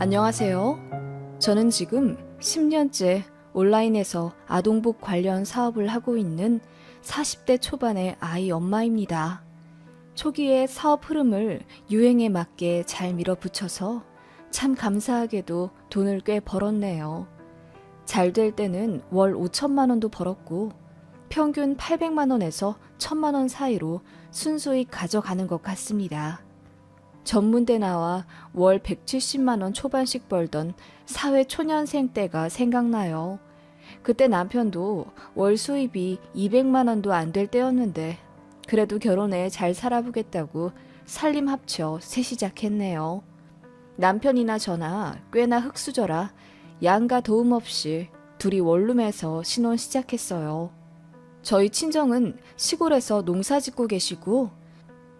안녕하세요. 저는 지금 10년째 온라인에서 아동복 관련 사업을 하고 있는 40대 초반의 아이 엄마입니다. 초기에 사업 흐름을 유행에 맞게 잘 밀어붙여서 참 감사하게도 돈을 꽤 벌었네요. 잘 될 때는 월 5천만 원도 벌었고 평균 800만 원에서 1000만 원 사이로 순수익 가져가는 것 같습니다. 전문대 나와 월 170만 원 초반씩 벌던 사회 초년생 때가 생각나요. 그때 남편도 월 수입이 200만 원도 안 될 때였는데 그래도 결혼해 잘 살아보겠다고 살림 합쳐 새 시작했네요. 남편이나 저나 꽤나 흙수저라 양가 도움 없이 둘이 원룸에서 신혼 시작했어요. 저희 친정은 시골에서 농사 짓고 계시고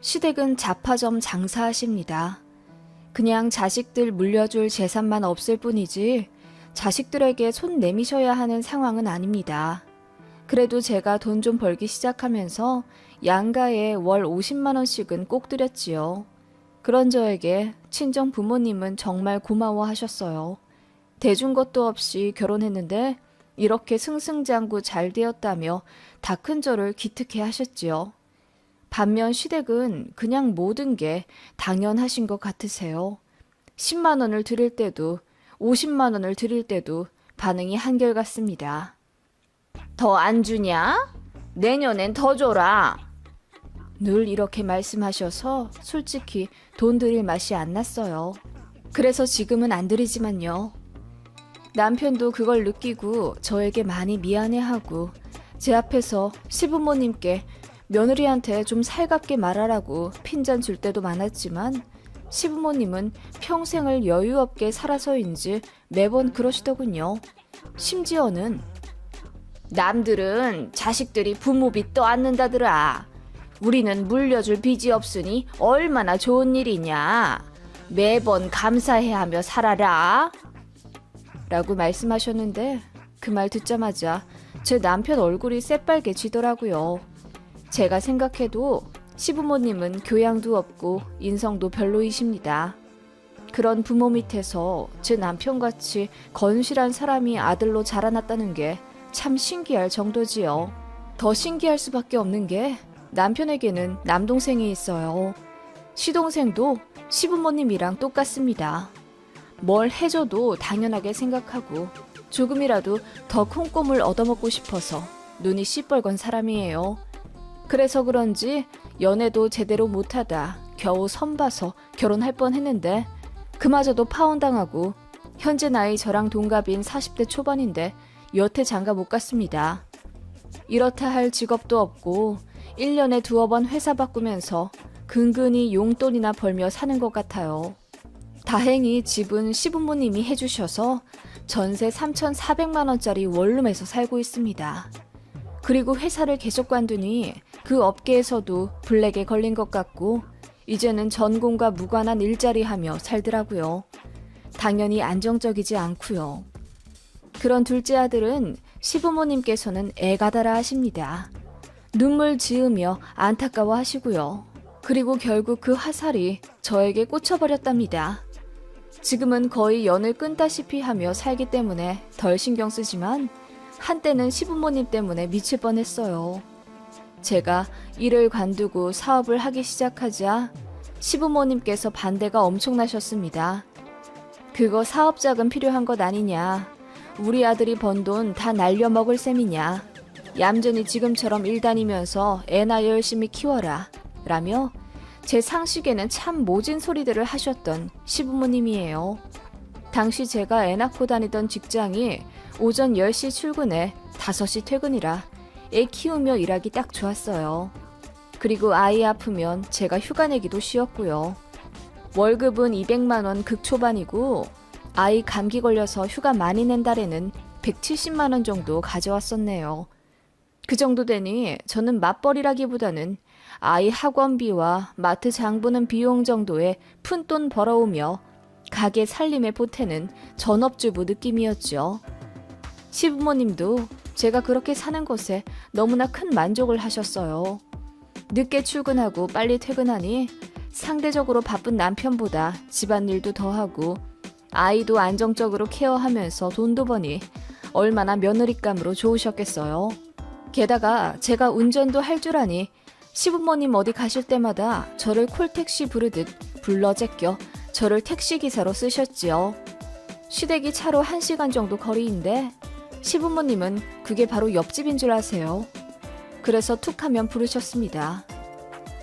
시댁은 잡화점 장사하십니다. 그냥 자식들 물려줄 재산만 없을 뿐이지 자식들에게 손 내미셔야 하는 상황은 아닙니다. 그래도 제가 돈 좀 벌기 시작하면서 양가에 월 50만 원씩은 꼭 드렸지요. 그런 저에게 친정 부모님은 정말 고마워하셨어요. 대준 것도 없이 결혼했는데 이렇게 승승장구 잘 되었다며 다 큰 저를 기특해 하셨지요. 반면 시댁은 그냥 모든 게 당연하신 것 같으세요. 10만 원을 드릴 때도 50만 원을 드릴 때도 반응이 한결같습니다. 더 안 주냐? 내년엔 더 줘라. 늘 이렇게 말씀하셔서 솔직히 돈 드릴 맛이 안 났어요. 그래서 지금은 안 드리지만요. 남편도 그걸 느끼고 저에게 많이 미안해하고 제 앞에서 시부모님께 며느리한테 좀 살갑게 말하라고 핀잔 줄 때도 많았지만 시부모님은 평생을 여유 없게 살아서인지 매번 그러시더군요. 심지어는 남들은 자식들이 부모빚 떠안는다더라. 우리는 물려줄 빚이 없으니 얼마나 좋은 일이냐. 매번 감사해하며 살아라. 라고 말씀하셨는데 그 말 듣자마자 제 남편 얼굴이 새빨개지더라고요. 제가 생각해도 시부모님은 교양도 없고 인성도 별로이십니다. 그런 부모 밑에서 제 남편같이 건실한 사람이 아들로 자라났다는 게 참 신기할 정도지요. 더 신기할 수밖에 없는 게 남편에게는 남동생이 있어요. 시동생도 시부모님이랑 똑같습니다. 뭘 해줘도 당연하게 생각하고 조금이라도 더 콩고물 얻어먹고 싶어서 눈이 시뻘건 사람이에요. 그래서 그런지 연애도 제대로 못하다 겨우 선봐서 결혼할 뻔했는데 그마저도 파혼당하고 현재 나이 저랑 동갑인 40대 초반인데 여태 장가 못 갔습니다. 이렇다 할 직업도 없고 1년에 두어 번 회사 바꾸면서 근근히 용돈이나 벌며 사는 것 같아요. 다행히 집은 시부모님이 해주셔서 전세 3,400만 원짜리 원룸에서 살고 있습니다. 그리고 회사를 계속 관두니 그 업계에서도 블랙에 걸린 것 같고 이제는 전공과 무관한 일자리 하며 살더라고요. 당연히 안정적이지 않고요. 그런 둘째 아들은 시부모님께서는 애가다라 하십니다. 눈물 지으며 안타까워 하시고요. 그리고 결국 그 화살이 저에게 꽂혀버렸답니다. 지금은 거의 연을 끈다시피 하며 살기 때문에 덜 신경 쓰지만 한때는 시부모님 때문에 미칠 뻔했어요. 제가 일을 관두고 사업을 하기 시작하자 시부모님께서 반대가 엄청나셨습니다. 그거 사업 자금 필요한 것 아니냐. 우리 아들이 번 돈 다 날려먹을 셈이냐. 얌전히 지금처럼 일 다니면서 애나 열심히 키워라. 라며 제 상식에는 참 모진 소리들을 하셨던 시부모님이에요. 당시 제가 애 낳고 다니던 직장이 오전 10시 출근에 5시 퇴근이라 애 키우며 일하기 딱 좋았어요. 그리고 아이 아프면 제가 휴가 내기도 쉬웠고요. 월급은 200만 원 극초반이고 아이 감기 걸려서 휴가 많이 낸 달에는 170만 원 정도 가져왔었네요. 그 정도 되니 저는 맞벌이라기보다는 아이 학원비와 마트 장 보는 비용 정도에 푼돈 벌어오며 가게 살림에 보태는 전업주부 느낌이었죠. 시부모님도 제가 그렇게 사는 것에 너무나 큰 만족을 하셨어요. 늦게 출근하고 빨리 퇴근하니 상대적으로 바쁜 남편보다 집안일도 더 하고 아이도 안정적으로 케어하면서 돈도 버니 얼마나 며느리감으로 좋으셨겠어요. 게다가 제가 운전도 할 줄 아니 시부모님 어디 가실 때마다 저를 콜택시 부르듯 불러 제껴 저를 택시기사로 쓰셨지요. 시댁이 차로 1시간 정도 거리인데 시부모님은 그게 바로 옆집인 줄 아세요. 그래서 툭 하면 부르셨습니다.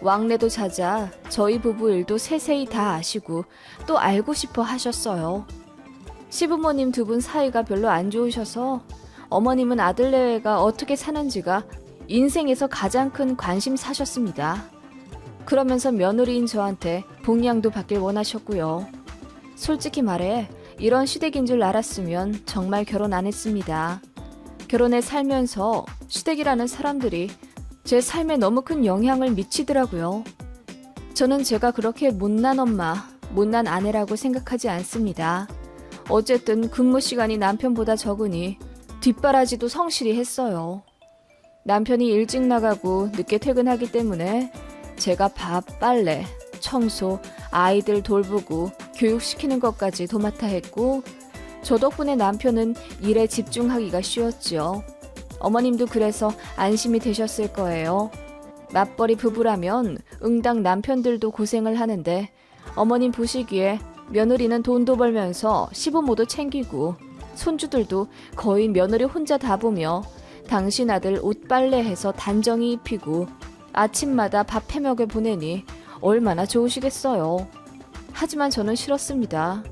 왕래도 잦아 저희 부부 일도 세세히 다 아시고 또 알고 싶어 하셨어요. 시부모님 두 분 사이가 별로 안 좋으셔서 어머님은 아들내외가 어떻게 사는지가 인생에서 가장 큰 관심사셨습니다. 그러면서 며느리인 저한테 복량도 받길 원하셨고요. 솔직히 말해 이런 시댁인 줄 알았으면 정말 결혼 안 했습니다. 결혼해 살면서 시댁이라는 사람들이 제 삶에 너무 큰 영향을 미치더라고요. 저는 제가 그렇게 못난 엄마, 못난 아내라고 생각하지 않습니다. 어쨌든 근무 시간이 남편보다 적으니 뒷바라지도 성실히 했어요. 남편이 일찍 나가고 늦게 퇴근하기 때문에 제가 밥, 빨래, 청소, 아이들 돌보고 교육시키는 것까지 도맡아 했고 저 덕분에 남편은 일에 집중하기가 쉬웠죠. 어머님도 그래서 안심이 되셨을 거예요. 맞벌이 부부라면 응당 남편들도 고생을 하는데 어머님 보시기에 며느리는 돈도 벌면서 시부모도 챙기고 손주들도 거의 며느리 혼자 다 보며 당신 아들 옷 빨래해서 단정히 입히고 아침마다 밥 해먹여 보내니 얼마나 좋으시겠어요. 하지만 저는 싫었습니다.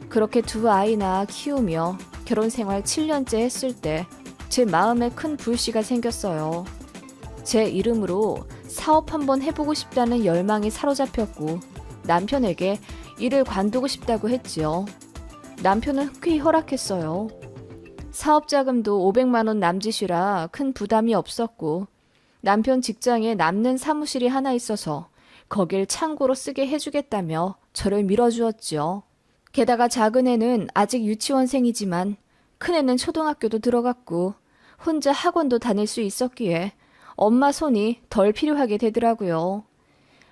그렇게 두 아이나 키우며 결혼 생활 7년째 했을 때 제 마음에 큰 불씨가 생겼어요. 제 이름으로 사업 한번 해보고 싶다는 열망이 사로잡혔고 남편에게 일을 관두고 싶다고 했지요. 남편은 흔쾌히 허락했어요. 사업 자금도 500만 원 남짓이라 큰 부담이 없었고 남편 직장에 남는 사무실이 하나 있어서 거길 창고로 쓰게 해주겠다며 저를 밀어주었지요. 게다가 작은 애는 아직 유치원생이지만 큰애는 초등학교도 들어갔고 혼자 학원도 다닐 수 있었기에 엄마 손이 덜 필요하게 되더라고요.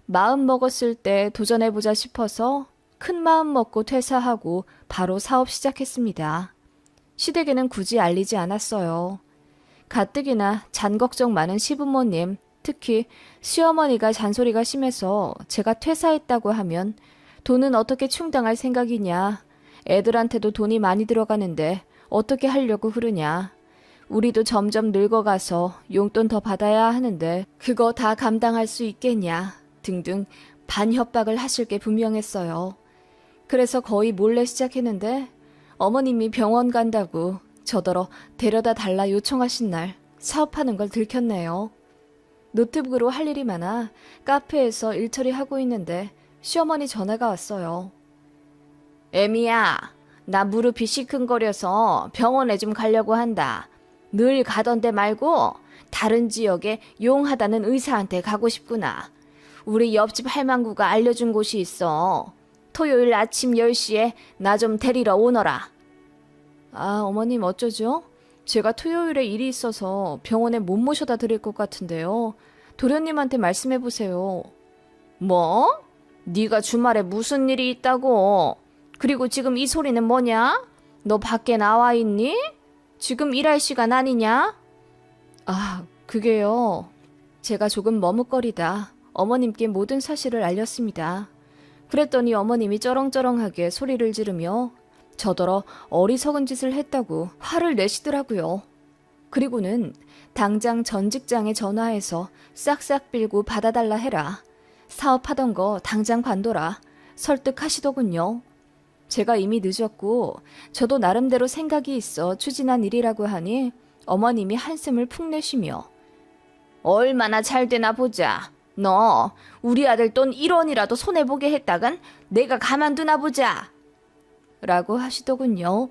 마음 먹었을 때 도전해보자 싶어서 큰 마음 먹고 퇴사하고 바로 사업 시작했습니다. 시댁에는 굳이 알리지 않았어요. 가뜩이나 잔 걱정 많은 시부모님, 특히 시어머니가 잔소리가 심해서 제가 퇴사했다고 하면 돈은 어떻게 충당할 생각이냐, 애들한테도 돈이 많이 들어가는데 어떻게 하려고 그러냐, 우리도 점점 늙어가서 용돈 더 받아야 하는데 그거 다 감당할 수 있겠냐 등등 반협박을 하실 게 분명했어요. 그래서 거의 몰래 시작했는데 어머님이 병원 간다고 저더러 데려다 달라 요청하신 날 사업하는 걸 들켰네요. 노트북으로 할 일이 많아 카페에서 일 처리하고 있는데 시어머니 전화가 왔어요. 애미야, 나 무릎이 시큰거려서 병원에 좀 가려고 한다. 늘 가던 데 말고 다른 지역에 용하다는 의사한테 가고 싶구나. 우리 옆집 할망구가 알려준 곳이 있어. 토요일 아침 10시에 나 좀 데리러 오너라. 아, 어머님 어쩌죠? 제가 토요일에 일이 있어서 병원에 못 모셔다 드릴 것 같은데요. 도련님한테 말씀해보세요. 뭐? 네가 주말에 무슨 일이 있다고? 그리고 지금 이 소리는 뭐냐? 너 밖에 나와 있니? 지금 일할 시간 아니냐? 아, 그게요. 제가 조금 머뭇거리다 어머님께 모든 사실을 알렸습니다. 그랬더니 어머님이 쩌렁쩌렁하게 소리를 지르며 저더러 어리석은 짓을 했다고 화를 내시더라고요. 그리고는 당장 전 직장에 전화해서 싹싹 빌고 받아달라 해라. 사업하던 거 당장 관둬라. 설득하시더군요. 제가 이미 늦었고 저도 나름대로 생각이 있어 추진한 일이라고 하니 어머님이 한숨을 푹 내쉬며 얼마나 잘 되나 보자. 너 우리 아들 돈 1원이라도 손해보게 했다간 내가 가만두나 보자. 라고 하시더군요.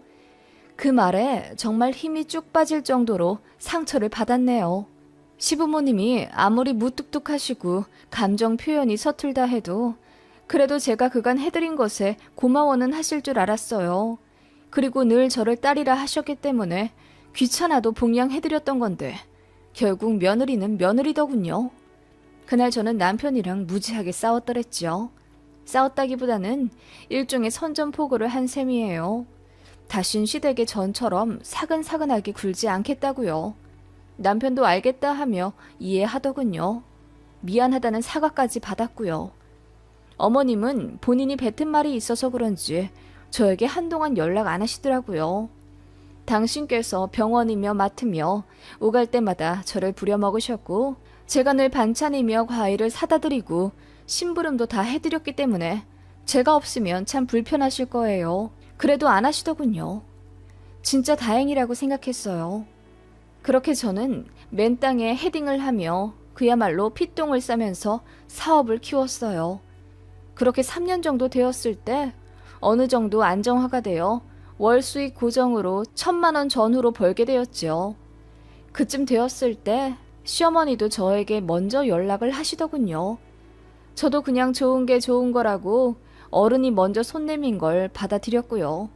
그 말에 정말 힘이 쭉 빠질 정도로 상처를 받았네요. 시부모님이 아무리 무뚝뚝하시고 감정 표현이 서툴다 해도 그래도 제가 그간 해드린 것에 고마워는 하실 줄 알았어요. 그리고 늘 저를 딸이라 하셨기 때문에 귀찮아도 봉양해드렸던 건데 결국 며느리는 며느리더군요. 그날 저는 남편이랑 무지하게 싸웠더랬죠. 싸웠다기보다는 일종의 선전포고를 한 셈이에요. 다신 시댁의 전처럼 사근사근하게 굴지 않겠다고요. 남편도 알겠다 하며 이해하더군요. 미안하다는 사과까지 받았고요. 어머님은 본인이 뱉은 말이 있어서 그런지 저에게 한동안 연락 안 하시더라고요. 당신께서 병원이며 맡으며 오갈 때마다 저를 부려먹으셨고 제가 늘 반찬이며 과일을 사다 드리고 심부름도 다 해드렸기 때문에 제가 없으면 참 불편하실 거예요. 그래도 안 하시더군요. 진짜 다행이라고 생각했어요. 그렇게 저는 맨 땅에 헤딩을 하며 그야말로 핏똥을 싸면서 사업을 키웠어요. 그렇게 3년 정도 되었을 때 어느 정도 안정화가 되어 월 수익 고정으로 1,000만 원 전후로 벌게 되었죠. 그쯤 되었을 때 시어머니도 저에게 먼저 연락을 하시더군요. 저도 그냥 좋은 게 좋은 거라고 어른이 먼저 손 내민 걸 받아들였고요.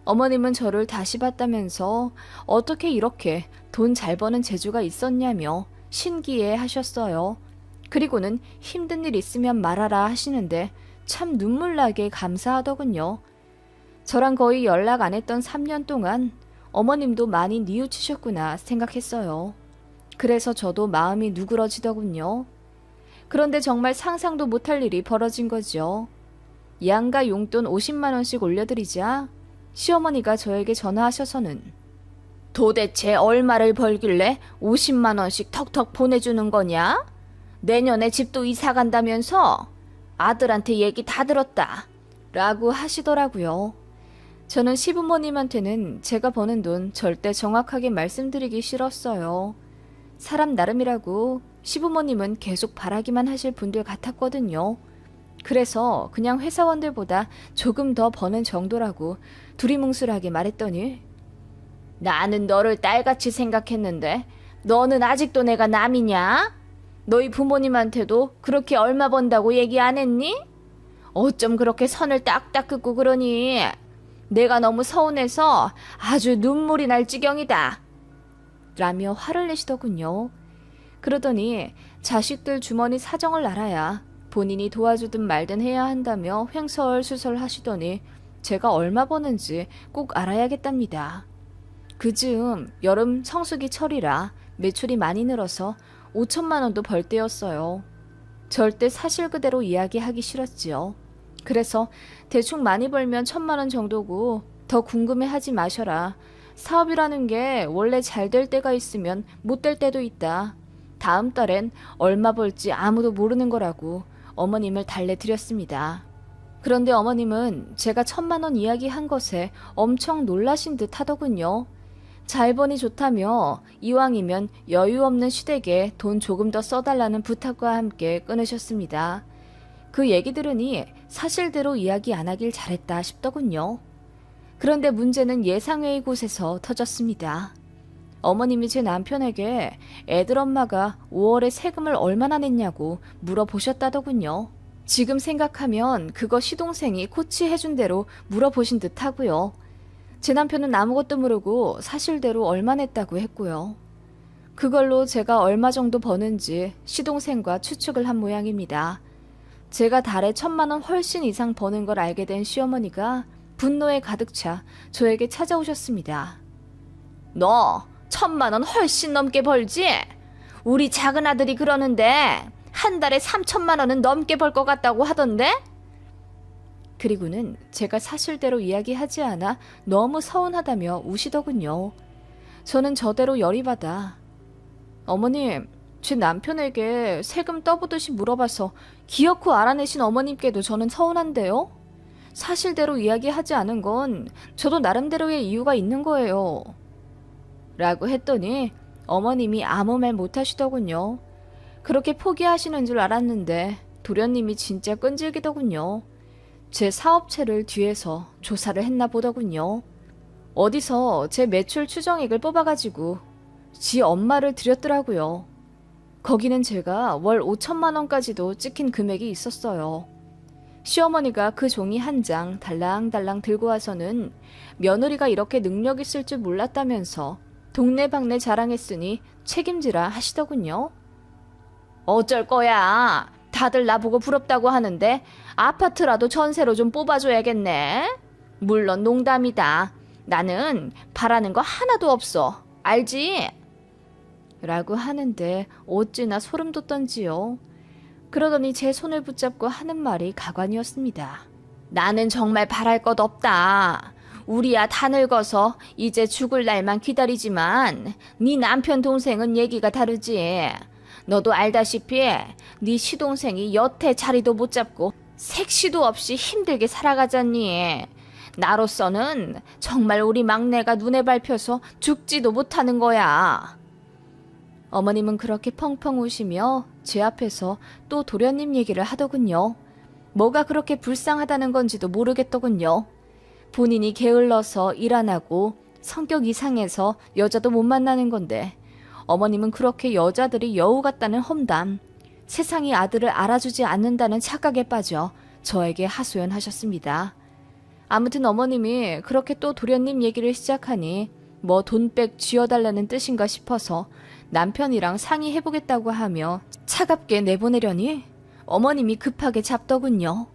어머님은 저를 다시 봤다면서 어떻게 이렇게 돈 잘 버는 재주가 있었냐며 신기해 하셨어요. 그리고는 힘든 일 있으면 말하라 하시는데 참 눈물나게 감사하더군요. 저랑 거의 연락 안 했던 3년 동안 어머님도 많이 뉘우치셨구나 생각했어요. 그래서 저도 마음이 누그러지더군요. 그런데 정말 상상도 못할 일이 벌어진 거죠. 양가 용돈 50만 원씩 올려드리자 시어머니가 저에게 전화하셔서는 도대체 얼마를 벌길래 50만 원씩 턱턱 보내주는 거냐? 내년에 집도 이사 간다면서? 아들한테 얘기 다 들었다. 라고 하시더라고요. 저는 시부모님한테는 제가 버는 돈 절대 정확하게 말씀드리기 싫었어요. 사람 나름이라고 시부모님은 계속 바라기만 하실 분들 같았거든요. 그래서 그냥 회사원들보다 조금 더 버는 정도라고 두리뭉술하게 말했더니 나는 너를 딸같이 생각했는데 너는 아직도 내가 남이냐? 너희 부모님한테도 그렇게 얼마 번다고 얘기 안 했니? 어쩜 그렇게 선을 딱딱 긋고 그러니? 내가 너무 서운해서 아주 눈물이 날 지경이다. 라며 화를 내시더군요. 그러더니 자식들 주머니 사정을 알아야 본인이 도와주든 말든 해야 한다며 횡설수설 하시더니 제가 얼마 버는지 꼭 알아야겠답니다. 그즈음 여름 성수기 철이라 매출이 많이 늘어서 5천만 원도 벌 때였어요. 절대 사실 그대로 이야기하기 싫었지요. 그래서 대충 많이 벌면 1,000만 원 정도고 더 궁금해하지 마셔라. 사업이라는 게 원래 잘 될 때가 있으면 못 될 때도 있다. 다음 달엔 얼마 벌지 아무도 모르는 거라고 어머님을 달래드렸습니다. 그런데 어머님은 제가 1,000만 원 이야기한 것에 엄청 놀라신 듯 하더군요. 잘 버니 좋다며 이왕이면 여유 없는 시댁에 돈 조금 더 써달라는 부탁과 함께 끊으셨습니다. 그 얘기 들으니 사실대로 이야기 안 하길 잘했다 싶더군요. 그런데 문제는 예상외의 곳에서 터졌습니다. 어머님이 제 남편에게 애들 엄마가 5월에 세금을 얼마나 냈냐고 물어보셨다더군요. 지금 생각하면 그거 시동생이 코치해준 대로 물어보신 듯 하고요. 제 남편은 아무것도 모르고 사실대로 얼마 냈다고 했고요. 그걸로 제가 얼마 정도 버는지 시동생과 추측을 한 모양입니다. 제가 달에 1,000만 원 훨씬 이상 버는 걸 알게 된 시어머니가 분노에 가득 차 저에게 찾아오셨습니다. 너 1,000만 원 훨씬 넘게 벌지? 우리 작은 아들이 그러는데 한 달에 3,000만 원은 넘게 벌 것 같다고 하던데? 그리고는 제가 사실대로 이야기하지 않아 너무 서운하다며 우시더군요. 저는 저대로 열이 받아 어머님, 제 남편에게 세금 떠보듯이 물어봐서 기어코 알아내신 어머님께도 저는 서운한데요. 사실대로 이야기하지 않은 건 저도 나름대로의 이유가 있는 거예요. 라고 했더니 어머님이 아무 말 못하시더군요. 그렇게 포기하시는 줄 알았는데 도련님이 진짜 끈질기더군요. 제 사업체를 뒤에서 조사를 했나 보더군요. 어디서 제 매출 추정액을 뽑아가지고 지 엄마를 드렸더라고요. 거기는 제가 월 5천만 원까지도 찍힌 금액이 있었어요. 시어머니가 그 종이 한 장 달랑달랑 들고 와서는 며느리가 이렇게 능력 있을 줄 몰랐다면서 동네방네 자랑했으니 책임지라 하시더군요. 어쩔 거야. 다들 나보고 부럽다고 하는데 아파트라도 전세로 좀 뽑아줘야겠네. 물론 농담이다. 나는 바라는 거 하나도 없어. 알지? 라고 하는데 어찌나 소름 돋던지요. 그러더니 제 손을 붙잡고 하는 말이 가관이었습니다. 나는 정말 바랄 것 없다. 우리야 다 늙어서 이제 죽을 날만 기다리지만 네 남편 동생은 얘기가 다르지. 너도 알다시피 네 시동생이 여태 자리도 못 잡고 색시도 없이 힘들게 살아가잖니. 나로서는 정말 우리 막내가 눈에 밟혀서 죽지도 못하는 거야. 어머님은 그렇게 펑펑 우시며 제 앞에서 또 도련님 얘기를 하더군요. 뭐가 그렇게 불쌍하다는 건지도 모르겠더군요. 본인이 게을러서 일 안 하고 성격 이상해서 여자도 못 만나는 건데 어머님은 그렇게 여자들이 여우 같다는 험담, 세상이 아들을 알아주지 않는다는 착각에 빠져 저에게 하소연하셨습니다. 아무튼 어머님이 그렇게 또 도련님 얘기를 시작하니 뭐 돈백 쥐어달라는 뜻인가 싶어서 남편이랑 상의해보겠다고 하며 차갑게 내보내려니 어머님이 급하게 잡더군요.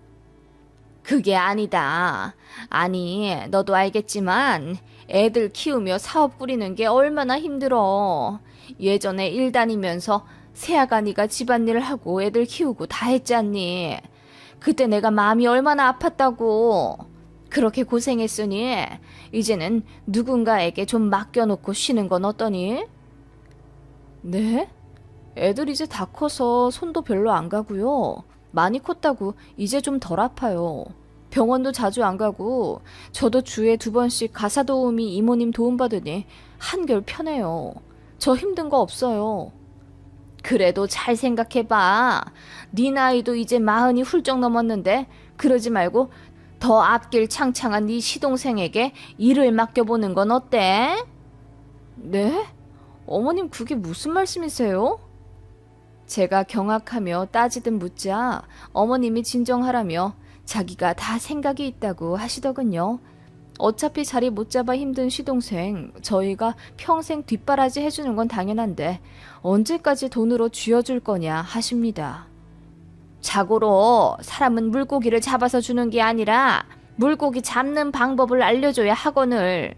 그게 아니다. 아니, 너도 알겠지만 애들 키우며 사업 꾸리는 게 얼마나 힘들어. 예전에 일 다니면서 새아가니가 집안일을 하고 애들 키우고 다 했잖니. 그때 내가 마음이 얼마나 아팠다고. 그렇게 고생했으니 이제는 누군가에게 좀 맡겨놓고 쉬는 건 어떠니? 네? 애들 이제 다 커서 손도 별로 안 가고요. 많이 컸다고 이제 좀 덜 아파요. 병원도 자주 안 가고 저도 주에 2번씩 가사 도우미 이모님 도움받으니 한결 편해요. 저 힘든 거 없어요. 그래도 잘 생각해봐. 네 나이도 이제 40이 훌쩍 넘었는데 그러지 말고 더 앞길 창창한 네 시동생에게 일을 맡겨보는 건 어때? 네? 어머님 그게 무슨 말씀이세요? 제가 경악하며 따지듯 묻자 어머님이 진정하라며 자기가 다 생각이 있다고 하시더군요. 어차피 자리 못 잡아 힘든 시동생 저희가 평생 뒷바라지 해주는 건 당연한데 언제까지 돈으로 쥐어줄 거냐 하십니다. 자고로 사람은 물고기를 잡아서 주는 게 아니라 물고기 잡는 방법을 알려줘야 하거늘.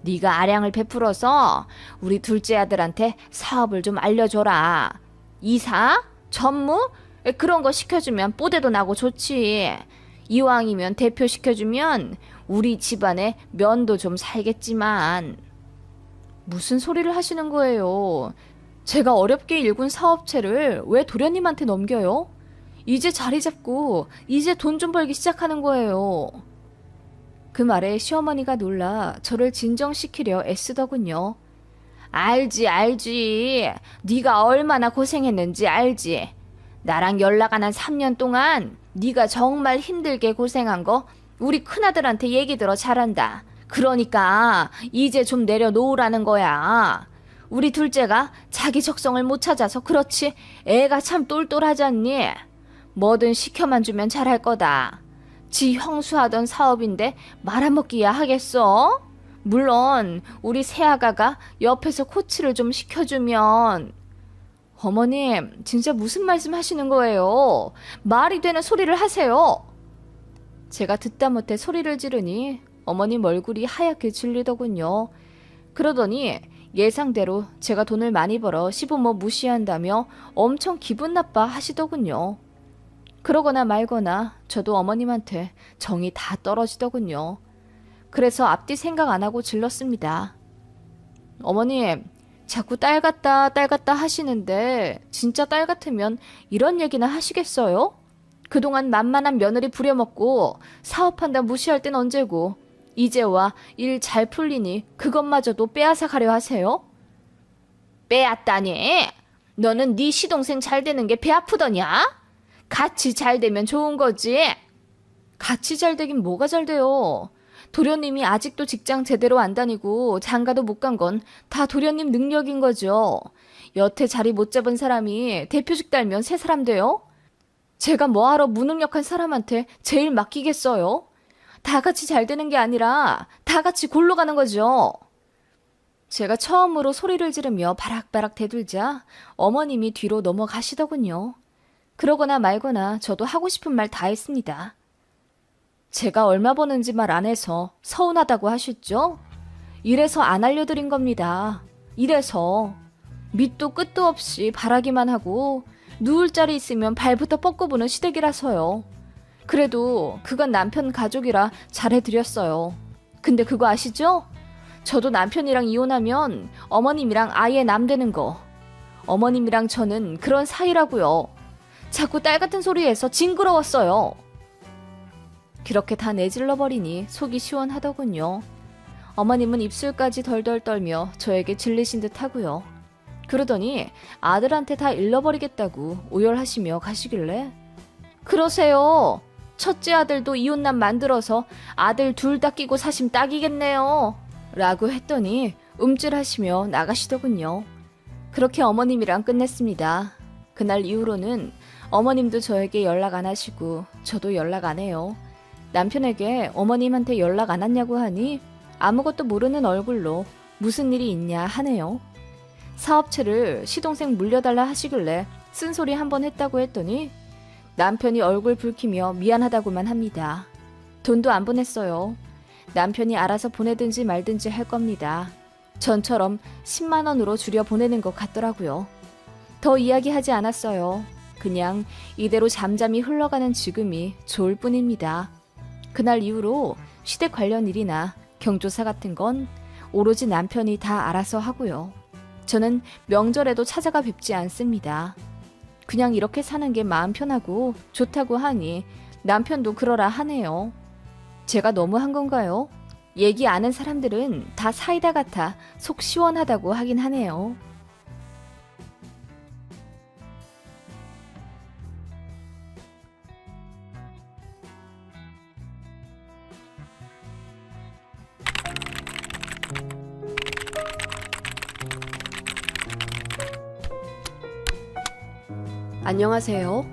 네가 아량을 베풀어서 우리 둘째 아들한테 사업을 좀 알려줘라. 이사? 전무? 그런 거 시켜주면 뽀대도 나고 좋지. 이왕이면 대표 시켜주면 우리 집안에 면도 좀 살겠지만. 무슨 소리를 하시는 거예요? 제가 어렵게 일군 사업체를 왜 도련님한테 넘겨요? 이제 자리 잡고 이제 돈 좀 벌기 시작하는 거예요. 그 말에 시어머니가 놀라 저를 진정시키려 애쓰더군요. 알지. 네가 얼마나 고생했는지 알지. 나랑 연락 안 한 3년 동안 네가 정말 힘들게 고생한 거 우리 큰아들한테 얘기 들어 잘한다. 그러니까 이제 좀 내려놓으라는 거야. 우리 둘째가 자기 적성을 못 찾아서 그렇지 애가 참 똘똘하잖니. 뭐든 시켜만 주면 잘할 거다. 지 형수하던 사업인데 말아먹기야 하겠어? 물론 우리 새아가가 옆에서 코치를 좀 시켜주면. 어머님 진짜 무슨 말씀 하시는 거예요? 말이 되는 소리를 하세요. 제가 듣다 못해 소리를 지르니 어머님 얼굴이 하얗게 질리더군요. 그러더니 예상대로 제가 돈을 많이 벌어 시부모 무시한다며 엄청 기분 나빠 하시더군요. 그러거나 말거나 저도 어머님한테 정이 다 떨어지더군요. 그래서 앞뒤 생각 안 하고 질렀습니다. 어머님, 자꾸 딸 같다 하시는데 진짜 딸 같으면 이런 얘기나 하시겠어요? 그동안 만만한 며느리 부려먹고 사업한다 무시할 땐 언제고 이제와 일 잘 풀리니 그것마저도 빼앗아 가려 하세요? 빼앗다니? 너는 네 시동생 잘 되는 게 배 아프더냐? 같이 잘 되면 좋은 거지. 같이 잘 되긴 뭐가 잘 돼요. 도련님이 아직도 직장 제대로 안 다니고 장가도 못 간 건 다 도련님 능력인 거죠. 여태 자리 못 잡은 사람이 대표직 달면 새 사람 돼요? 제가 뭐하러 무능력한 사람한테 제일 맡기겠어요? 다 같이 잘 되는 게 아니라 다 같이 골로 가는 거죠. 제가 처음으로 소리를 지르며 바락바락 대들자 어머님이 뒤로 넘어가시더군요. 그러거나 말거나 저도 하고 싶은 말 다 했습니다. 제가 얼마 버는지 말 안 해서 서운하다고 하셨죠? 이래서 안 알려드린 겁니다. 이래서 밑도 끝도 없이 바라기만 하고 누울 자리 있으면 발부터 뻗고보는 시댁이라서요. 그래도 그건 남편 가족이라 잘해드렸어요. 근데 그거 아시죠? 저도 남편이랑 이혼하면 어머님이랑 아예 남되는 거. 어머님이랑 저는 그런 사이라고요. 자꾸 딸 같은 소리해서 징그러웠어요. 그렇게 다 내질러버리니 속이 시원하더군요. 어머님은 입술까지 덜덜 떨며 저에게 질리신 듯 하고요. 그러더니 아들한테 다 잃어버리겠다고 오열하시며 가시길래 그러세요. 첫째 아들도 이혼남 만들어서 아들 둘 다 끼고 사심 딱이겠네요. 라고 했더니 움찔하시며 나가시더군요. 그렇게 어머님이랑 끝냈습니다. 그날 이후로는 어머님도 저에게 연락 안 하시고 저도 연락 안 해요. 남편에게 어머님한테 연락 안 왔냐고 하니 아무것도 모르는 얼굴로 무슨 일이 있냐 하네요. 사업체를 시동생 물려달라 하시길래 쓴소리 한번 했다고 했더니 남편이 얼굴 붉히며 미안하다고만 합니다. 돈도 안 보냈어요. 남편이 알아서 보내든지 말든지 할 겁니다. 전처럼 10만 원으로 줄여 보내는 것 같더라고요. 더 이야기하지 않았어요. 그냥 이대로 잠잠히 흘러가는 지금이 좋을 뿐입니다. 그날 이후로 시댁 관련 일이나 경조사 같은 건 오로지 남편이 다 알아서 하고요. 저는 명절에도 찾아가 뵙지 않습니다. 그냥 이렇게 사는 게 마음 편하고 좋다고 하니 남편도 그러라 하네요. 제가 너무 한 건가요? 얘기 아는 사람들은 다 사이다 같아 속 시원하다고 하긴 하네요. 안녕하세요.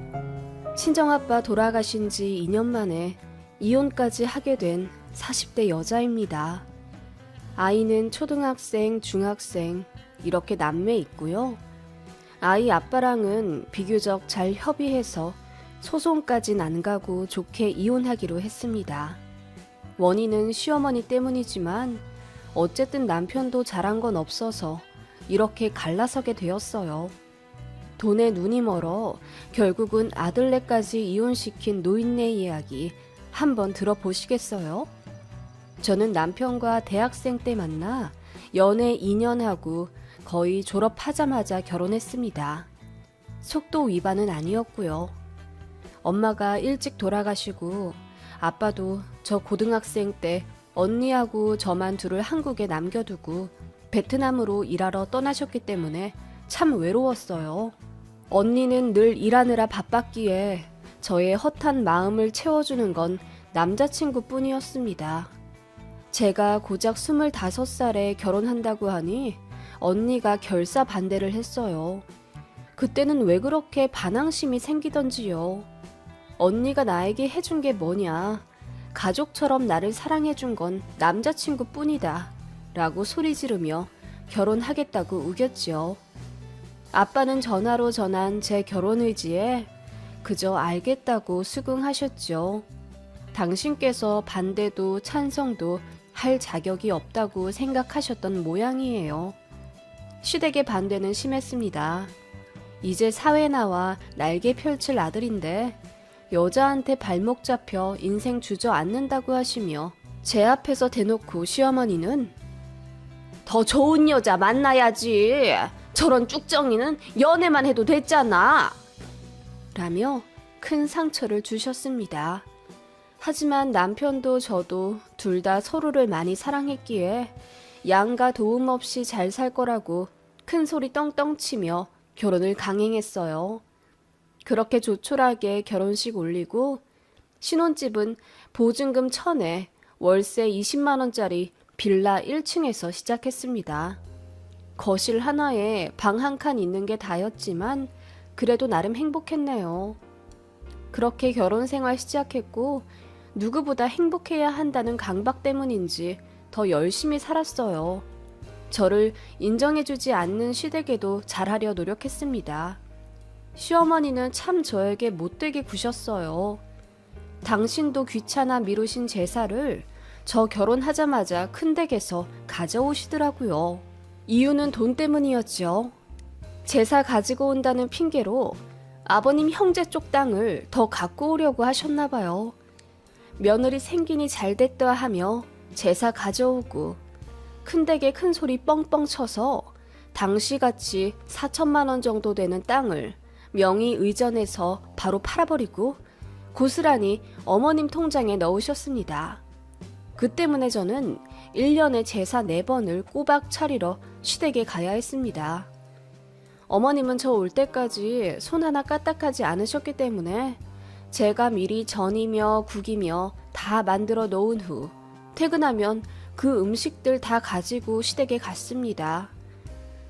친정아빠 돌아가신 지 2년 만에 이혼까지 하게 된 40대 여자입니다. 아이는 초등학생, 중학생 이렇게 남매 있고요. 아이 아빠랑은 비교적 잘 협의해서 소송까진 안 가고 좋게 이혼하기로 했습니다. 원인은 시어머니 때문이지만 어쨌든 남편도 잘한 건 없어서 이렇게 갈라서게 되었어요. 돈에 눈이 멀어 결국은 아들네까지 이혼시킨 노인네 이야기 한번 들어보시겠어요? 저는 남편과 대학생 때 만나 연애 2년 하고 거의 졸업하자마자 결혼했습니다. 속도 위반은 아니었고요. 엄마가 일찍 돌아가시고 아빠도 저 고등학생 때 언니하고 저만 둘을 한국에 남겨두고 베트남으로 일하러 떠나셨기 때문에 참 외로웠어요. 언니는 늘 일하느라 바빴기에 저의 허탄 마음을 채워주는 건 남자친구 뿐이었습니다. 제가 고작 25살에 결혼한다고 하니 언니가 결사 반대를 했어요. 그때는 왜 그렇게 반항심이 생기던지요. 언니가 나에게 해준 게 뭐냐. 가족처럼 나를 사랑해준 건 남자친구 뿐이다. 라고 소리 지르며 결혼하겠다고 우겼지요. 아빠는 전화로 전한 제 결혼 의지에 그저 알겠다고 수긍하셨죠. 당신께서 반대도 찬성도 할 자격이 없다고 생각하셨던 모양이에요. 시댁의 반대는 심했습니다. 이제 사회 나와 날개 펼칠 아들인데 여자한테 발목 잡혀 인생 주저앉는다고 하시며 제 앞에서 대놓고 시어머니는 더 좋은 여자 만나야지. 저런 쭉정이는 연애만 해도 됐잖아. 라며 큰 상처를 주셨습니다. 하지만 남편도 저도 둘 다 서로를 많이 사랑했기에 양가 도움 없이 잘 살 거라고 큰 소리 떵떵 치며 결혼을 강행했어요. 그렇게 조촐하게 결혼식 올리고 신혼집은 보증금 1,000에 월세 20만 원짜리 빌라 1층에서 시작했습니다. 거실 하나에 방 한 칸 있는 게 다였지만 그래도 나름 행복했네요. 그렇게 결혼 생활 시작했고 누구보다 행복해야 한다는 강박 때문인지 더 열심히 살았어요. 저를 인정해주지 않는 시댁에도 잘하려 노력했습니다. 시어머니는 참 저에게 못되게 구셨어요. 당신도 귀찮아 미루신 제사를 저 결혼하자마자 큰 댁에서 가져오시더라고요. 이유는 돈 때문이었죠. 제사 가지고 온다는 핑계로 아버님 형제 쪽 땅을 더 갖고 오려고 하셨나 봐요. 며느리 생긴이 잘됐다 하며 제사 가져오고 큰댁에 큰 소리 뻥뻥 쳐서 당시같이 4천만 원 정도 되는 땅을 명의 의전해서 바로 팔아버리고 고스란히 어머님 통장에 넣으셨습니다. 그 때문에 저는 1년에 제사 4번을 꼬박 차리러 시댁에 가야 했습니다. 어머님은 저 올 때까지 손 하나 까딱하지 않으셨기 때문에 제가 미리 전이며 국이며 다 만들어 놓은 후 퇴근하면 그 음식들 다 가지고 시댁에 갔습니다.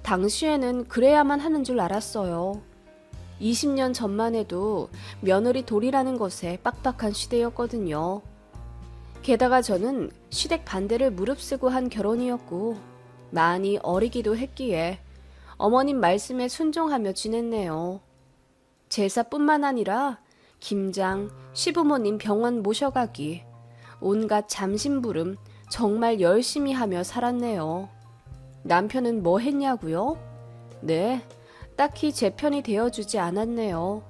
당시에는 그래야만 하는 줄 알았어요. 20년 전만 해도 며느리 돌이라는 것에 빡빡한 시대였거든요. 게다가 저는 시댁 반대를 무릅쓰고 한 결혼이었고 많이 어리기도 했기에 어머님 말씀에 순종하며 지냈네요. 제사뿐만 아니라 김장, 시부모님 병원 모셔가기, 온갖 잠심부름 정말 열심히 하며 살았네요. 남편은 뭐 했냐고요? 네, 딱히 제 편이 되어주지 않았네요.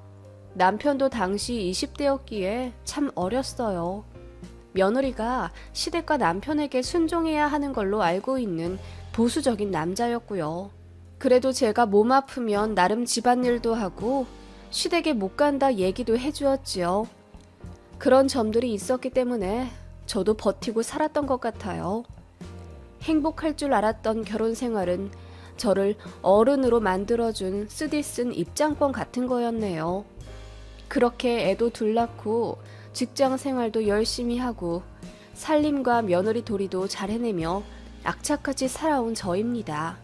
남편도 당시 20대였기에 참 어렸어요. 며느리가 시댁과 남편에게 순종해야 하는 걸로 알고 있는 보수적인 남자였고요. 그래도 제가 몸 아프면 나름 집안일도 하고 시댁에 못 간다 얘기도 해주었지요. 그런 점들이 있었기 때문에 저도 버티고 살았던 것 같아요. 행복할 줄 알았던 결혼 생활은 저를 어른으로 만들어준 쓰디쓴 입장권 같은 거였네요. 그렇게 애도 둘 낳고 직장 생활도 열심히 하고 살림과 며느리 도리도 잘 해내며 악착같이 살아온 저입니다.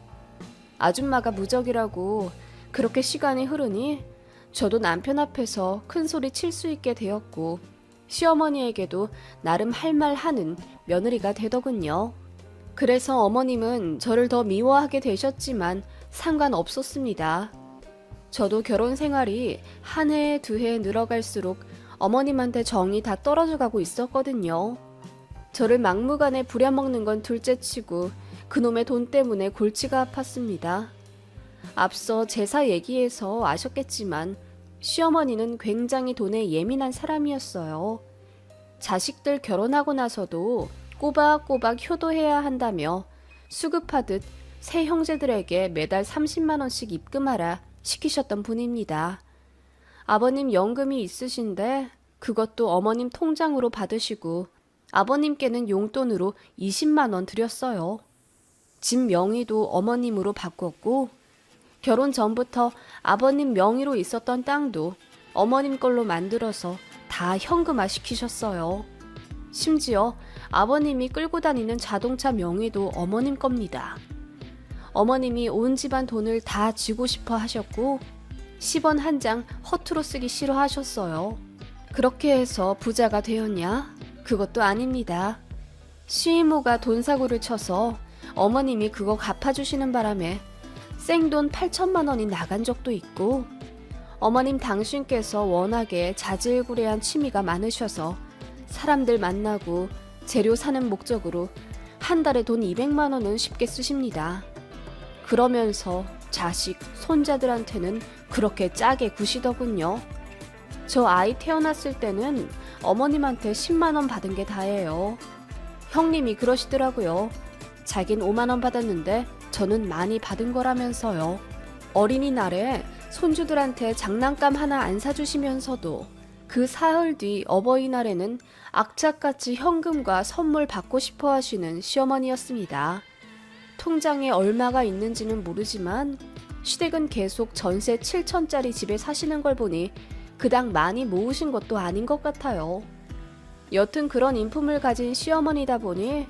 아줌마가 무적이라고 그렇게 시간이 흐르니 저도 남편 앞에서 큰 소리 칠 수 있게 되었고 시어머니에게도 나름 할 말 하는 며느리가 되더군요. 그래서 어머님은 저를 더 미워하게 되셨지만 상관없었습니다. 저도 결혼 생활이 한 해, 두 해 늘어갈수록 어머님한테 정이 다 떨어져 가고 있었거든요. 저를 막무가내 부려먹는 건 둘째치고 그놈의 돈 때문에 골치가 아팠습니다. 앞서 제사 얘기에서 아셨겠지만 시어머니는 굉장히 돈에 예민한 사람이었어요. 자식들 결혼하고 나서도 꼬박꼬박 효도해야 한다며 수급하듯 새 형제들에게 매달 30만 원씩 입금하라 시키셨던 분입니다. 아버님 연금이 있으신데 그것도 어머님 통장으로 받으시고 아버님께는 용돈으로 20만 원 드렸어요. 집 명의도 어머님으로 바꿨고 결혼 전부터 아버님 명의로 있었던 땅도 어머님 걸로 만들어서 다 현금화 시키셨어요. 심지어 아버님이 끌고 다니는 자동차 명의도 어머님 겁니다. 어머님이 온 집안 돈을 다 쥐고 싶어 하셨고 10원 한 장 허투루 쓰기 싫어하셨어요. 그렇게 해서 부자가 되었냐? 그것도 아닙니다. 시이모가 돈사고를 쳐서 어머님이 그거 갚아주시는 바람에 생돈 8천만 원이 나간 적도 있고 어머님 당신께서 워낙에 자질구레한 취미가 많으셔서 사람들 만나고 재료 사는 목적으로 한 달에 돈 200만 원은 쉽게 쓰십니다. 그러면서 자식, 손자들한테는 그렇게 짜게 구시더군요. 저 아이 태어났을 때는 어머님한테 10만 원 받은 게 다예요. 형님이 그러시더라고요. 자긴 5만 원 받았는데 저는 많이 받은 거라면서요. 어린이날에 손주들한테 장난감 하나 안 사주시면서도 그 사흘 뒤 어버이날에는 악착같이 현금과 선물 받고 싶어 하시는 시어머니였습니다. 통장에 얼마가 있는지는 모르지만 시댁은 계속 전세 7천짜리 집에 사시는 걸 보니 그닥 많이 모으신 것도 아닌 것 같아요. 여튼 그런 인품을 가진 시어머니다 보니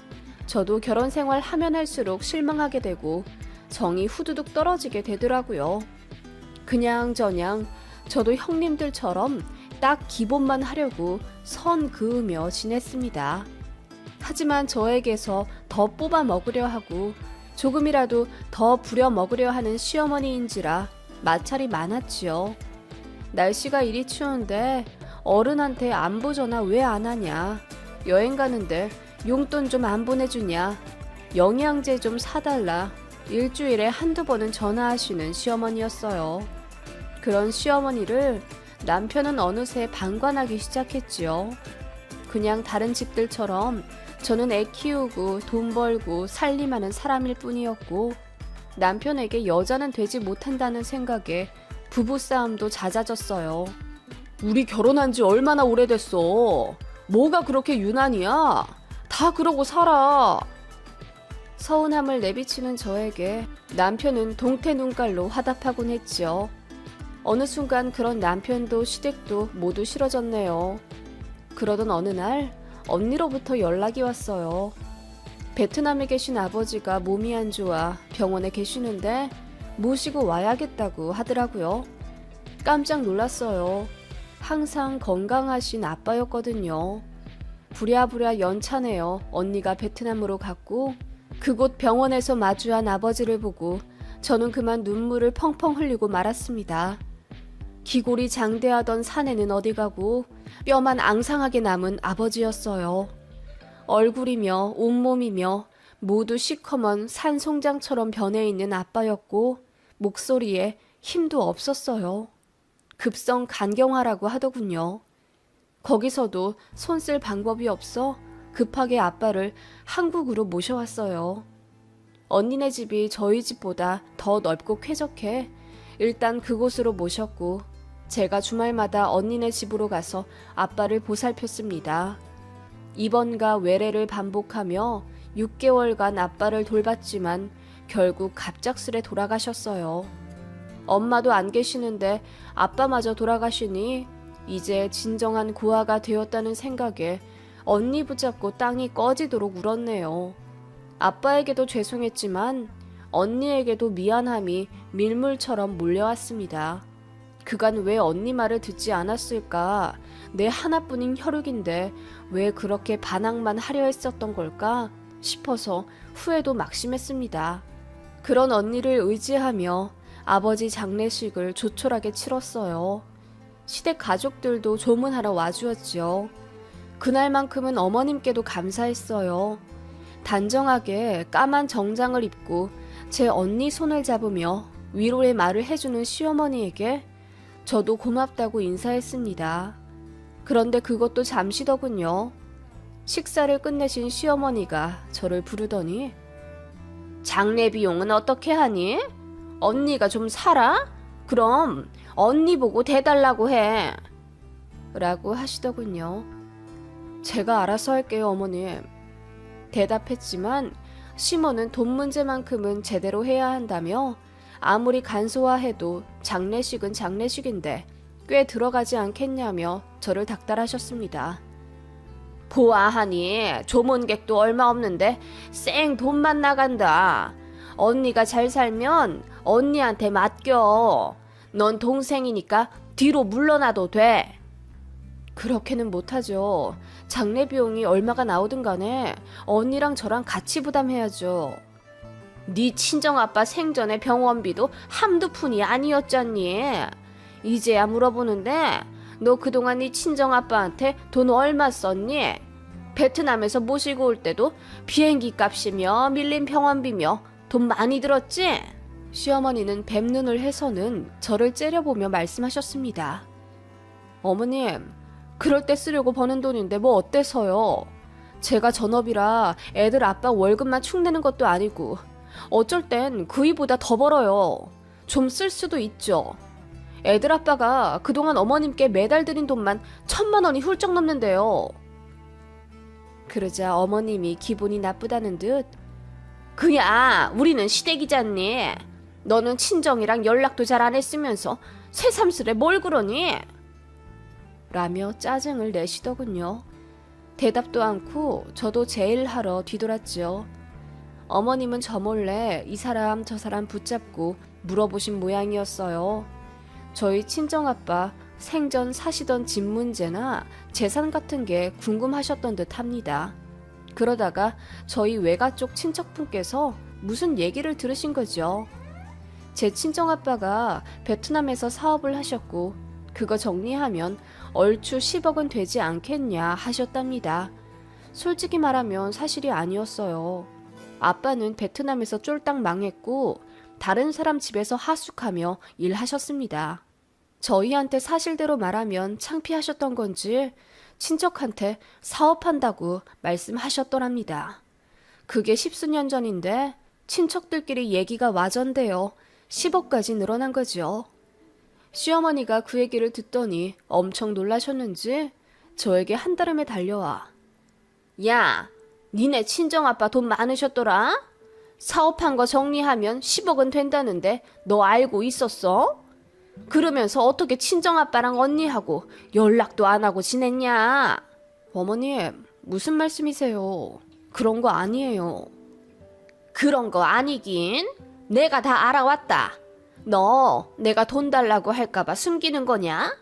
저도 결혼 생활 하면 할수록 실망하게 되고 정이 후두둑 떨어지게 되더라고요. 그냥저냥 저도 형님들처럼 딱 기본만 하려고 선 그으며 지냈습니다. 하지만 저에게서 더 뽑아 먹으려 하고 조금이라도 더 부려 먹으려 하는 시어머니인지라 마찰이 많았지요. 날씨가 이리 추운데 어른한테 안부 전화 왜 안 하냐? 여행 가는데 용돈 좀 안 보내주냐? 영양제 좀 사달라. 일주일에 한두 번은 전화하시는 시어머니였어요. 그런 시어머니를 남편은 어느새 방관하기 시작했지요. 그냥 다른 집들처럼 저는 애 키우고 돈 벌고 살림하는 사람일 뿐이었고, 남편에게 여자는 되지 못한다는 생각에 부부싸움도 잦아졌어요. 우리 결혼한 지 얼마나 오래됐어. 뭐가 그렇게 유난이야? 다 그러고 살아. 서운함을 내비치는 저에게 남편은 동태 눈깔로 화답하곤 했죠. 어느 순간 그런 남편도 시댁도 모두 싫어졌네요. 그러던 어느 날 언니로부터 연락이 왔어요. 베트남에 계신 아버지가 몸이 안 좋아 병원에 계시는데 모시고 와야겠다고 하더라고요. 깜짝 놀랐어요. 항상 건강하신 아빠였거든요. 부랴부랴 연차내어 언니가 베트남으로 갔고, 그곳 병원에서 마주한 아버지를 보고 저는 그만 눈물을 펑펑 흘리고 말았습니다. 기골이 장대하던 사내는 어디 가고 뼈만 앙상하게 남은 아버지였어요. 얼굴이며 온몸이며 모두 시커먼 산송장처럼 변해 있는 아빠였고, 목소리에 힘도 없었어요. 급성 간경화라고 하더군요. 거기서도 손 쓸 방법이 없어 급하게 아빠를 한국으로 모셔왔어요. 언니네 집이 저희 집보다 더 넓고 쾌적해 일단 그곳으로 모셨고, 제가 주말마다 언니네 집으로 가서 아빠를 보살폈습니다. 입원과 외래를 반복하며 6개월간 아빠를 돌봤지만 결국 갑작스레 돌아가셨어요. 엄마도 안 계시는데 아빠마저 돌아가시니 이제 진정한 고아가 되었다는 생각에 언니 붙잡고 땅이 꺼지도록 울었네요. 아빠에게도 죄송했지만 언니에게도 미안함이 밀물처럼 몰려왔습니다. 그간 왜 언니 말을 듣지 않았을까? 내 하나뿐인 혈육인데 왜 그렇게 반항만 하려 했었던 걸까? 싶어서 후회도 막심했습니다. 그런 언니를 의지하며 아버지 장례식을 조촐하게 치렀어요. 시댁 가족들도 조문하러 와주었지요. 그날만큼은 어머님께도 감사했어요. 단정하게 까만 정장을 입고 제 언니 손을 잡으며 위로의 말을 해주는 시어머니에게 저도 고맙다고 인사했습니다. 그런데 그것도 잠시더군요. 식사를 끝내신 시어머니가 저를 부르더니 장례 비용은 어떻게 하니? 언니가 좀 살아? 그럼 언니 보고 대달라고 해. 라고 하시더군요. 제가 알아서 할게요, 어머님. 대답했지만 시모는 돈 문제만큼은 제대로 해야 한다며 아무리 간소화해도 장례식은 장례식인데 꽤 들어가지 않겠냐며 저를 닥달하셨습니다. 보아하니 조문객도 얼마 없는데 쌩 돈만 나간다. 언니가 잘 살면 언니한테 맡겨. 넌 동생이니까 뒤로 물러나도 돼. 그렇게는 못하죠. 장례 비용이 얼마가 나오든 간에 언니랑 저랑 같이 부담해야죠. 네 친정아빠 생전에 병원비도 한두 푼이 아니었잖니. 이제야 물어보는데 너 그동안 네 친정아빠한테 돈 얼마 썼니? 베트남에서 모시고 올 때도 비행기 값이며 밀린 병원비며 돈 많이 들었지? 시어머니는 뱀눈을 해서는 저를 째려보며 말씀하셨습니다. 어머님, 그럴 때 쓰려고 버는 돈인데 뭐 어때서요? 제가 전업이라 애들 아빠 월급만 축 내는 것도 아니고 어쩔 땐 그이보다 더 벌어요. 좀 쓸 수도 있죠. 애들 아빠가 그동안 어머님께 매달 드린 돈만 1,000만 원이 훌쩍 넘는데요. 그러자 어머님이 기분이 나쁘다는 듯 그야 우리는 시댁이잖니. 너는 친정이랑 연락도 잘 안 했으면서 새삼스레 뭘 그러니? 라며 짜증을 내시더군요. 대답도 않고 저도 제 일 하러 뒤돌았지요. 어머님은 저 몰래 이 사람 저 사람 붙잡고 물어보신 모양이었어요. 저희 친정아빠 생전 사시던 집 문제나 재산 같은 게 궁금하셨던 듯 합니다. 그러다가 저희 외가 쪽 친척분께서 무슨 얘기를 들으신 거죠. 제 친정아빠가 베트남에서 사업을 하셨고 그거 정리하면 얼추 10억은 되지 않겠냐 하셨답니다. 솔직히 말하면 사실이 아니었어요. 아빠는 베트남에서 쫄딱 망했고 다른 사람 집에서 하숙하며 일하셨습니다. 저희한테 사실대로 말하면 창피하셨던 건지 친척한테 사업한다고 말씀하셨더랍니다. 그게 10수년 전인데 친척들끼리 얘기가 와전되어 10억까지 늘어난 거죠. 시어머니가 그 얘기를 듣더니 엄청 놀라셨는지 저에게 한달음에 달려와 야, 니네 친정아빠 돈 많으셨더라? 사업한 거 정리하면 10억은 된다는데 너 알고 있었어? 그러면서 어떻게 친정아빠랑 언니하고 연락도 안 하고 지냈냐? 어머님, 무슨 말씀이세요? 그런 거 아니에요. 그런 거 아니긴? 내가 다 알아왔다. 너 내가 돈 달라고 할까봐 숨기는 거냐?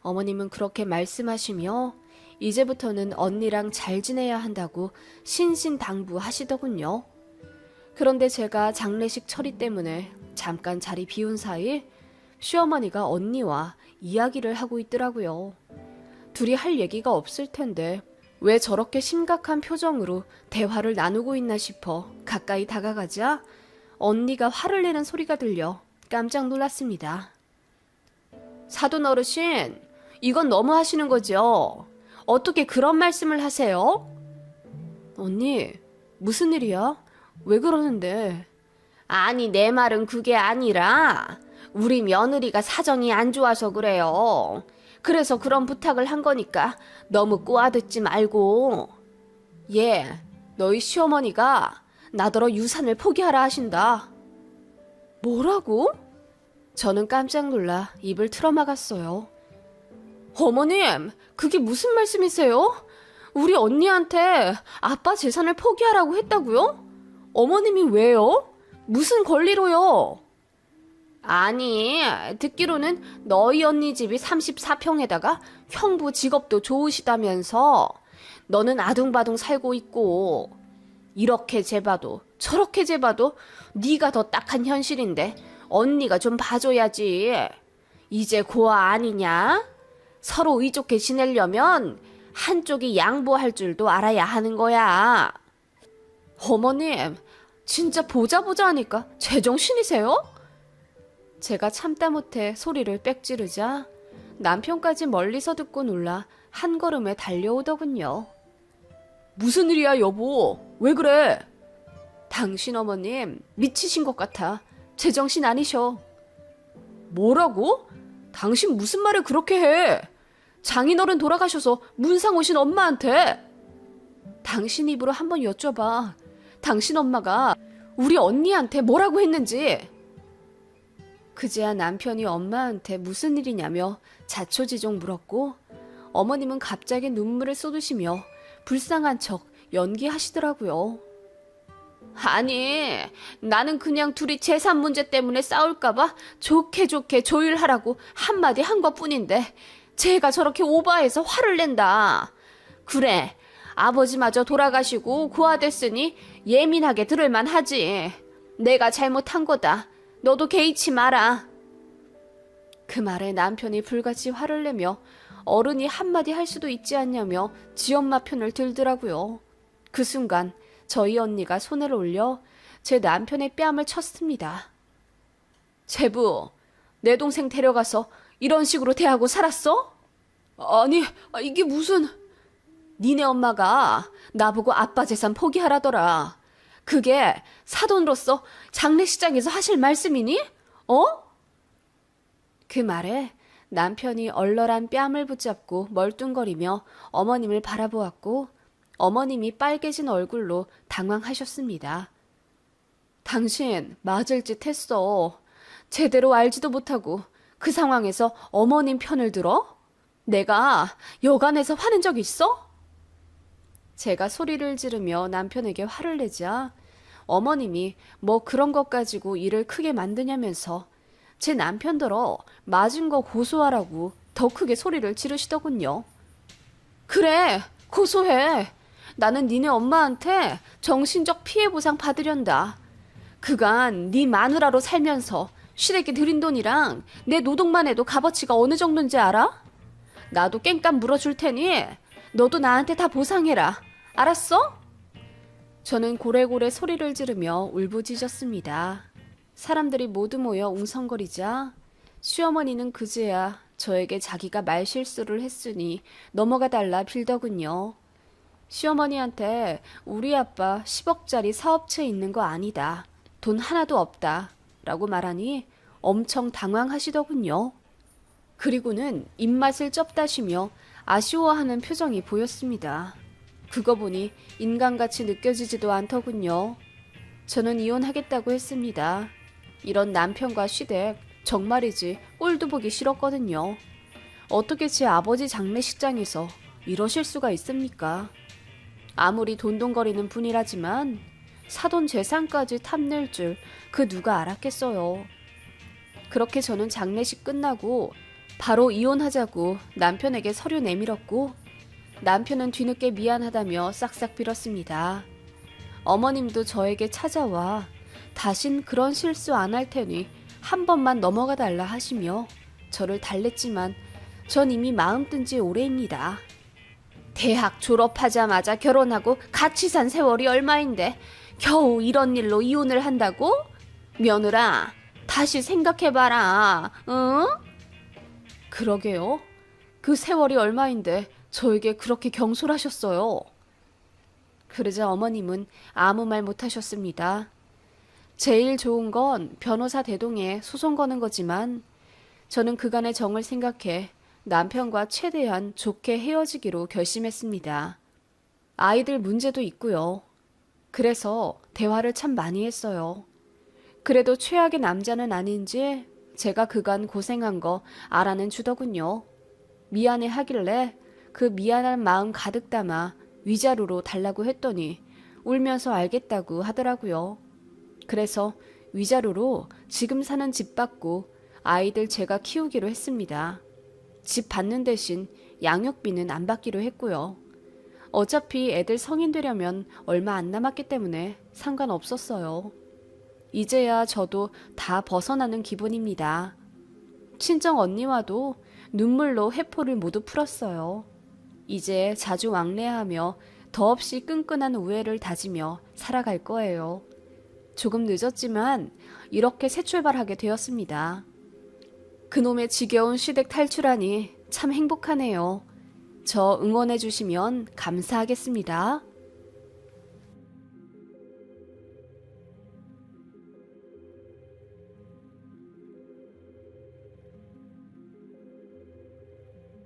어머님은 그렇게 말씀하시며 이제부터는 언니랑 잘 지내야 한다고 신신당부하시더군요. 그런데 제가 장례식 처리 때문에 잠깐 자리 비운 사이 시어머니가 언니와 이야기를 하고 있더라고요. 둘이 할 얘기가 없을 텐데 왜 저렇게 심각한 표정으로 대화를 나누고 있나 싶어 가까이 다가가자 언니가 화를 내는 소리가 들려 깜짝 놀랐습니다. 사돈 어르신, 이건 너무 하시는 거죠? 어떻게 그런 말씀을 하세요? 언니, 무슨 일이야? 왜 그러는데? 아니, 내 말은 그게 아니라 우리 며느리가 사정이 안 좋아서 그래요. 그래서 그런 부탁을 한 거니까 너무 꼬아듣지 말고. 예, 너희 시어머니가 나더러 유산을 포기하라 하신다. 뭐라고? 저는 깜짝 놀라 입을 틀어막았어요. 어머님, 그게 무슨 말씀이세요? 우리 언니한테 아빠 재산을 포기하라고 했다고요? 어머님이 왜요? 무슨 권리로요? 아니, 듣기로는 너희 언니 집이 34평에다가 형부 직업도 좋으시다면서 너는 아둥바둥 살고 있고 이렇게 재봐도 저렇게 재봐도 네가 더 딱한 현실인데 언니가 좀 봐줘야지. 이제 고아 아니냐? 서로 의좋게 지내려면 한쪽이 양보할 줄도 알아야 하는 거야. 어머님, 진짜 보자 하니까 제정신이세요? 제가 참다 못해 소리를 빽 지르자 남편까지 멀리서 듣고 놀라 한 걸음에 달려오더군요. 무슨 일이야, 여보? 왜 그래? 당신 어머님 미치신 것 같아. 제정신 아니셔. 뭐라고? 당신 무슨 말을 그렇게 해? 장인어른 돌아가셔서 문상 오신 엄마한테. 당신 입으로 한번 여쭤봐. 당신 엄마가 우리 언니한테 뭐라고 했는지. 그제야 남편이 엄마한테 무슨 일이냐며 자초지종 물었고 어머님은 갑자기 눈물을 쏟으시며 불쌍한 척 연기하시더라고요. 아니, 나는 그냥 둘이 재산 문제 때문에 싸울까봐 좋게 조율하라고 한마디 한 것뿐인데 쟤가 저렇게 오바해서 화를 낸다. 그래, 아버지마저 돌아가시고 고아됐으니 예민하게 들을만 하지. 내가 잘못한 거다. 너도 개의치 마라. 그 말에 남편이 불같이 화를 내며 어른이 한마디 할 수도 있지 않냐며 지엄마 편을 들더라고요. 그 순간 저희 언니가 손을 올려 제 남편의 뺨을 쳤습니다. 제부, 내 동생 데려가서 이런 식으로 대하고 살았어? 아니, 이게 무슨... 니네 엄마가 나보고 아빠 재산 포기하라더라. 그게 사돈으로서 장례식장에서 하실 말씀이니? 어? 그 말에 남편이 얼얼한 뺨을 붙잡고 멀뚱거리며 어머님을 바라보았고 어머님이 빨개진 얼굴로 당황하셨습니다. 당신 맞을 짓 했어. 제대로 알지도 못하고 그 상황에서 어머님 편을 들어? 내가 여간해서 화낸 적 있어? 제가 소리를 지르며 남편에게 화를 내자 어머님이 뭐 그런 것 가지고 일을 크게 만드냐면서 제 남편더러 맞은 거 고소하라고 더 크게 소리를 지르시더군요. 그래, 고소해. 나는 니네 엄마한테 정신적 피해 보상 받으련다. 그간 네 마누라로 살면서 시댁이 들인 돈이랑 내 노동만 해도 값어치가 어느 정도인지 알아? 나도 깽값 물어줄 테니 너도 나한테 다 보상해라. 알았어? 저는 고래고래 소리를 지르며 울부짖었습니다. 사람들이 모두 모여 웅성거리자 시어머니는 그제야 저에게 자기가 말실수를 했으니 넘어가 달라 빌더군요. 시어머니한테 우리 아빠 10억짜리 사업체 있는 거 아니다. 돈 하나도 없다. 라고 말하니 엄청 당황하시더군요. 그리고는 입맛을 쩝다시며 아쉬워하는 표정이 보였습니다. 그거 보니 인간같이 느껴지지도 않더군요. 저는 이혼하겠다고 했습니다. 이런 남편과 시댁 정말이지 꼴도 보기 싫었거든요. 어떻게 제 아버지 장례식장에서 이러실 수가 있습니까? 아무리 돈돈거리는 분이라지만 사돈 재산까지 탐낼 줄 그 누가 알았겠어요. 그렇게 저는 장례식 끝나고 바로 이혼하자고 남편에게 서류 내밀었고 남편은 뒤늦게 미안하다며 싹싹 빌었습니다. 어머님도 저에게 찾아와 다신 그런 실수 안 할 테니 한 번만 넘어가 달라 하시며 저를 달랬지만 전 이미 마음 뜬 지 오래입니다. 대학 졸업하자마자 결혼하고 같이 산 세월이 얼마인데 겨우 이런 일로 이혼을 한다고? 며느라, 다시 생각해봐라, 응? 그러게요. 그 세월이 얼마인데 저에게 그렇게 경솔하셨어요. 그러자 어머님은 아무 말 못하셨습니다. 제일 좋은 건 변호사 대동에 소송 거는 거지만 저는 그간의 정을 생각해 남편과 최대한 좋게 헤어지기로 결심했습니다. 아이들 문제도 있고요. 그래서 대화를 참 많이 했어요. 그래도 최악의 남자는 아닌지 제가 그간 고생한 거 알아는 주더군요. 미안해 하길래 그 미안한 마음 가득 담아 위자료로 달라고 했더니 울면서 알겠다고 하더라고요. 그래서 위자료로 지금 사는 집 받고 아이들 제가 키우기로 했습니다. 집 받는 대신 양육비는 안 받기로 했고요. 어차피 애들 성인 되려면 얼마 안 남았기 때문에 상관없었어요. 이제야 저도 다 벗어나는 기분입니다. 친정 언니와도 눈물로 회포를 모두 풀었어요. 이제 자주 왕래하며 더없이 끈끈한 우애를 다지며 살아갈 거예요. 조금 늦었지만 이렇게 새 출발하게 되었습니다. 그놈의 지겨운 시댁 탈출하니 참 행복하네요. 저 응원해 주시면 감사하겠습니다.